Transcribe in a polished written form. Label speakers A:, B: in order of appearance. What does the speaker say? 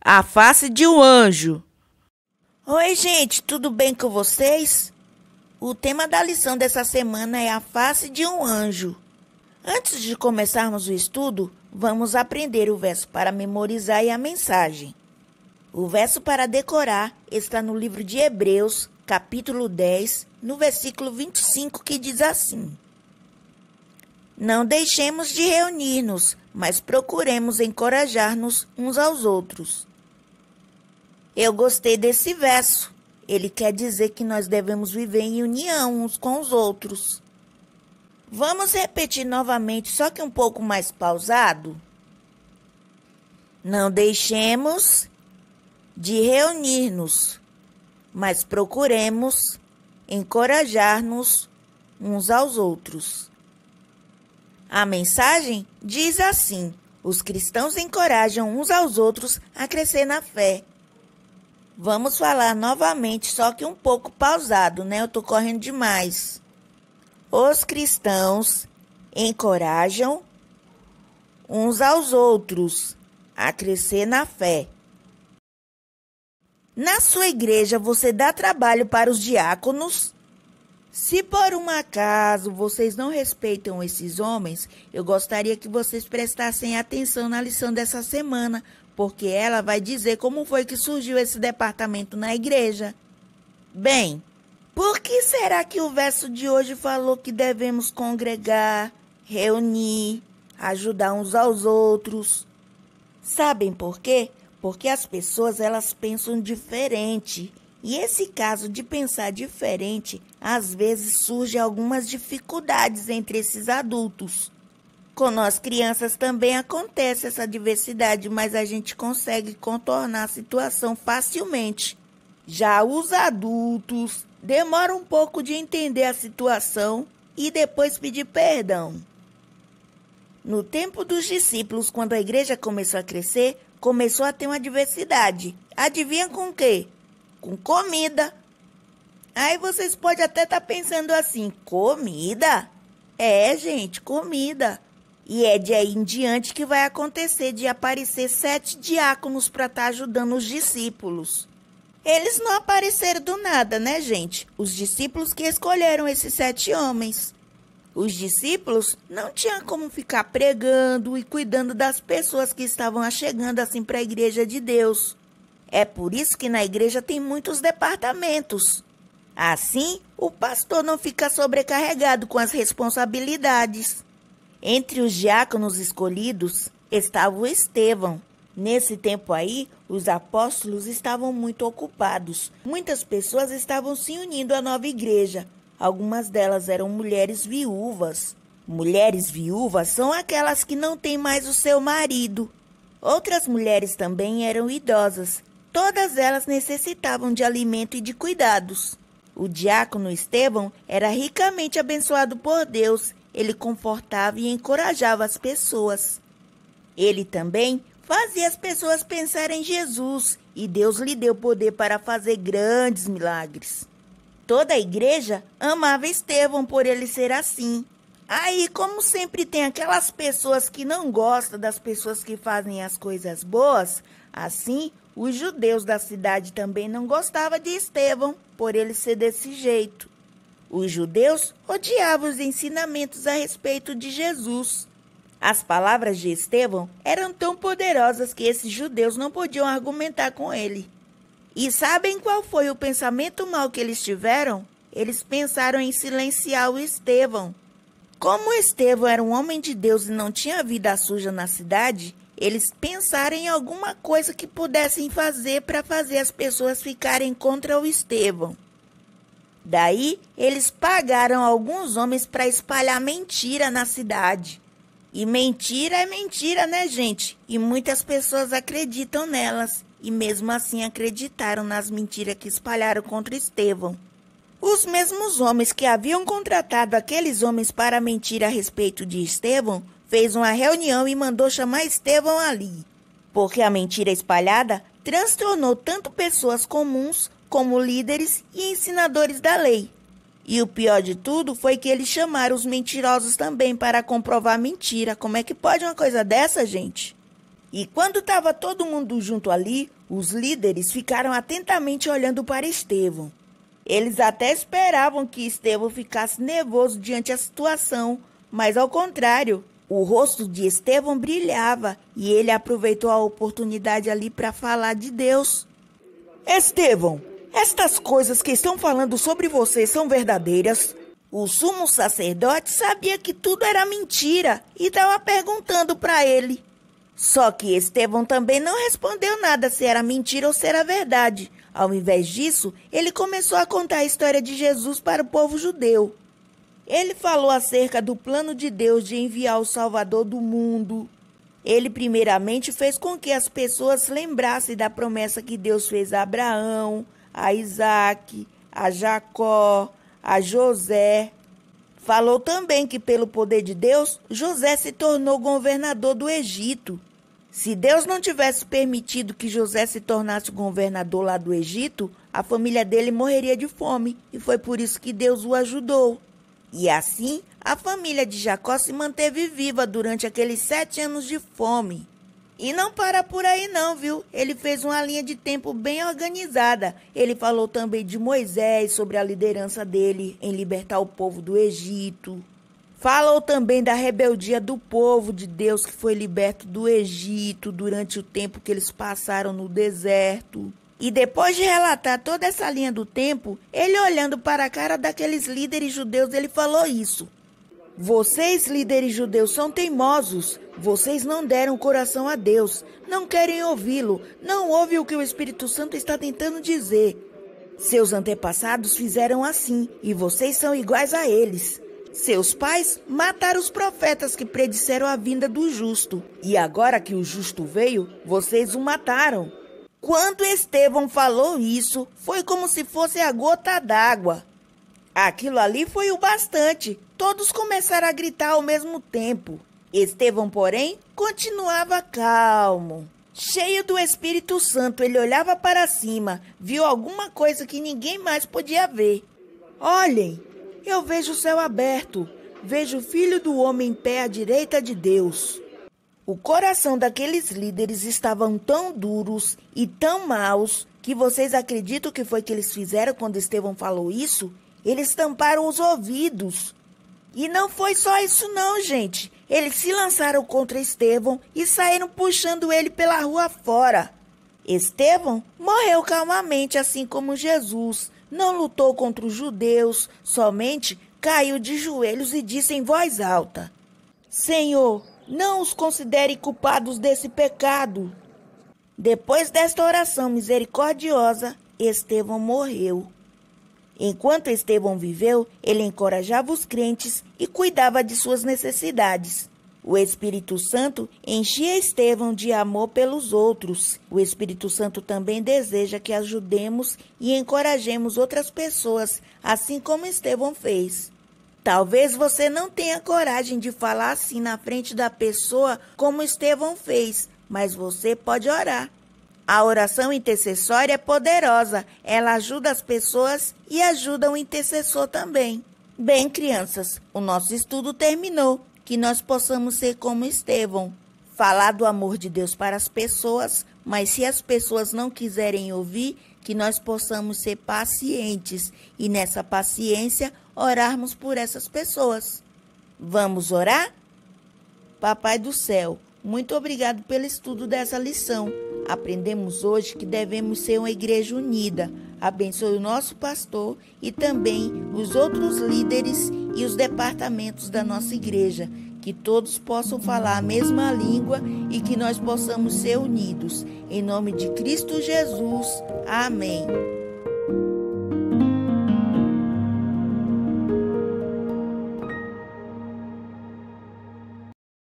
A: A face de um anjo.
B: Oi, gente, tudo bem com vocês? O tema da lição dessa semana é a face de um anjo. Antes de começarmos o estudo, vamos aprender o verso para memorizar e a mensagem. O verso para decorar está no livro de Hebreus, capítulo 10, no versículo 25, que diz assim: Não deixemos de reunir-nos, mas procuremos encorajar-nos uns aos outros. Eu gostei desse verso. Ele quer dizer que nós devemos viver em união uns com os outros. Vamos repetir novamente, só que um pouco mais pausado? Não deixemos de reunir-nos, mas procuremos encorajar-nos uns aos outros. A mensagem diz assim: os cristãos encorajam uns aos outros a crescer na fé. Vamos falar novamente, só que um pouco pausado, né? Eu tô correndo demais. Os cristãos encorajam uns aos outros a crescer na fé. Na sua igreja, você dá trabalho para os diáconos? Se por um acaso vocês não respeitam esses homens, eu gostaria que vocês prestassem atenção na lição dessa semana, porque ela vai dizer como foi que surgiu esse departamento na igreja. Bem, por que será que o verso de hoje falou que devemos congregar, reunir, ajudar uns aos outros? Sabem por quê? Porque as pessoas elas pensam diferente. E esse caso de pensar diferente, às vezes surge algumas dificuldades entre esses adultos. Com nós crianças também acontece essa diversidade, mas a gente consegue contornar a situação facilmente. Já os adultos demoram um pouco de entender a situação e depois pedir perdão. No tempo dos discípulos, quando a igreja começou a crescer, começou a ter uma diversidade. Adivinha com o quê? Com comida. Aí vocês podem até estar pensando assim, comida? É, gente, comida. E é de aí em diante que vai acontecer de aparecer 7 diáconos para estar ajudando os discípulos. Eles não apareceram do nada, né, gente? Os discípulos que escolheram esses 7 homens. Os discípulos não tinham como ficar pregando e cuidando das pessoas que estavam chegando assim para a igreja de Deus. É por isso que na igreja tem muitos departamentos. Assim, o pastor não fica sobrecarregado com as responsabilidades. Entre os diáconos escolhidos estava o Estevão. Nesse tempo aí, os apóstolos estavam muito ocupados. Muitas pessoas estavam se unindo à nova igreja. Algumas delas eram mulheres viúvas. Mulheres viúvas são aquelas que não têm mais o seu marido. Outras mulheres também eram idosas. Todas elas necessitavam de alimento e de cuidados. O diácono Estevão era ricamente abençoado por Deus. Ele confortava e encorajava as pessoas. Ele também fazia as pessoas pensar em Jesus e Deus lhe deu poder para fazer grandes milagres. Toda a igreja amava Estevão por ele ser assim. Aí, como sempre tem aquelas pessoas que não gostam das pessoas que fazem as coisas boas, assim, os judeus da cidade também não gostavam de Estevão por ele ser desse jeito. Os judeus odiavam os ensinamentos a respeito de Jesus. As palavras de Estevão eram tão poderosas que esses judeus não podiam argumentar com ele. E sabem qual foi o pensamento mau que eles tiveram? Eles pensaram em silenciar o Estevão. Como Estevão era um homem de Deus e não tinha vida suja na cidade, eles pensaram em alguma coisa que pudessem fazer para fazer as pessoas ficarem contra o Estevão. Daí, eles pagaram alguns homens para espalhar mentira na cidade. E mentira é mentira, né, gente? E muitas pessoas acreditam nelas. E mesmo assim acreditaram nas mentiras que espalharam contra Estevão. Os mesmos homens que haviam contratado aqueles homens para mentir a respeito de Estevão, fez uma reunião e mandou chamar Estevão ali. Porque a mentira espalhada transtornou tanto pessoas comuns como líderes e ensinadores da lei. E o pior de tudo foi que eles chamaram os mentirosos também para comprovar a mentira. Como é que pode uma coisa dessa, gente? E quando estava todo mundo junto ali, os líderes ficaram atentamente olhando para Estevão. Eles até esperavam que Estevão ficasse nervoso diante da situação, mas ao contrário, o rosto de Estevão brilhava e ele aproveitou a oportunidade ali para falar de Deus. Estevão, estas coisas que estão falando sobre você são verdadeiras? O sumo sacerdote sabia que tudo era mentira e estava perguntando para ele. Só que Estevão também não respondeu nada se era mentira ou se era verdade. Ao invés disso, ele começou a contar a história de Jesus para o povo judeu. Ele falou acerca do plano de Deus de enviar o Salvador do mundo. Ele primeiramente fez com que as pessoas lembrassem da promessa que Deus fez a Abraão, a Isaac, a Jacó, a José. Falou também que pelo poder de Deus, José se tornou governador do Egito. Se Deus não tivesse permitido que José se tornasse governador lá do Egito, a família dele morreria de fome, e foi por isso que Deus o ajudou. E assim, a família de Jacó se manteve viva durante aqueles 7 anos de fome. E não para por aí não, viu? Ele fez uma linha de tempo bem organizada. Ele falou também de Moisés, sobre a liderança dele em libertar o povo do Egito. Falou também da rebeldia do povo de Deus que foi liberto do Egito durante o tempo que eles passaram no deserto. E depois de relatar toda essa linha do tempo, ele olhando para a cara daqueles líderes judeus, ele falou isso. Vocês, líderes judeus, são teimosos. Vocês não deram coração a Deus. Não querem ouvi-lo. Não ouvem o que o Espírito Santo está tentando dizer. Seus antepassados fizeram assim, e vocês são iguais a eles. Seus pais mataram os profetas que predisseram a vinda do justo. E agora que o justo veio, vocês o mataram. Quando Estevão falou isso, foi como se fosse a gota d'água. Aquilo ali foi o bastante. Todos começaram a gritar ao mesmo tempo. Estevão, porém, continuava calmo. Cheio do Espírito Santo, ele olhava para cima, viu alguma coisa que ninguém mais podia ver. Olhem, eu vejo o céu aberto, vejo o Filho do Homem em pé à direita de Deus. O coração daqueles líderes estavam tão duros e tão maus que vocês acreditam que foi que eles fizeram quando Estevão falou isso? Eles tamparam os ouvidos. E não foi só isso não, gente. Eles se lançaram contra Estevão e saíram puxando ele pela rua fora. Estevão morreu calmamente, assim como Jesus. Não lutou contra os judeus, somente caiu de joelhos e disse em voz alta: Senhor, não os considere culpados desse pecado. Depois desta oração misericordiosa, Estevão morreu. Enquanto Estevão viveu, ele encorajava os crentes e cuidava de suas necessidades. O Espírito Santo enchia Estevão de amor pelos outros. O Espírito Santo também deseja que ajudemos e encorajemos outras pessoas, assim como Estevão fez. Talvez você não tenha coragem de falar assim na frente da pessoa como Estevão fez, mas você pode orar. A oração intercessória é poderosa, ela ajuda as pessoas e ajuda o intercessor também. Bem, crianças, o nosso estudo terminou, que nós possamos ser como Estevão, falar do amor de Deus para as pessoas, mas se as pessoas não quiserem ouvir, que nós possamos ser pacientes e nessa paciência orarmos por essas pessoas. Vamos orar? Papai do céu, muito obrigado pelo estudo dessa lição. Aprendemos hoje que devemos ser uma igreja unida. Abençoe o nosso pastor e também os outros líderes e os departamentos da nossa igreja. Que todos possam falar a mesma língua e que nós possamos ser unidos. Em nome de Cristo Jesus. Amém.